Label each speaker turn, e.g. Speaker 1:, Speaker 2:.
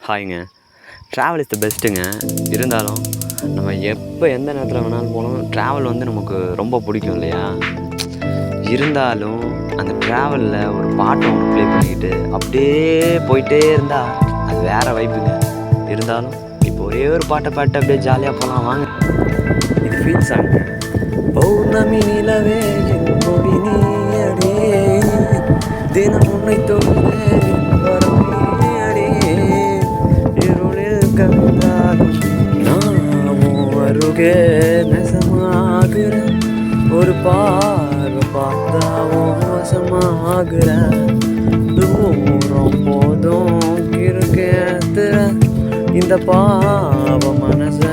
Speaker 1: ஹாய்ங்க. Travel is the பெஸ்ட்டுங்க. இருந்தாலும் நம்ம எப்போ எந்த நேரத்தில் வேணாலும் போகணும். ட்ராவல் வந்து நமக்கு ரொம்ப பிடிக்கும் இல்லையா? இருந்தாலும் அந்த ட்ராவலில் ஒரு பாட்டை ஒன்று ப்ளே பண்ணிக்கிட்டு அப்படியே போயிட்டே இருந்தால் அது வேறு வைப்புங்க. இருந்தாலும் இப்போ ஒரே ஒரு பாட்டை பாட்டு அப்படியே ஜாலியாக போகலாம் வாங்க. இது ஃபீல் சாங்க. பௌர்ணமி நிலவே கொடி நீ தினம் உன்னை தொழுதே கண்டாலும் நாமும் அருகே நெசமாகிற ஒரு பார்வை பார்த்தாவும் வசமாகிற தூரம் போதும் இருக்கேத்துற இந்த பாவ மனச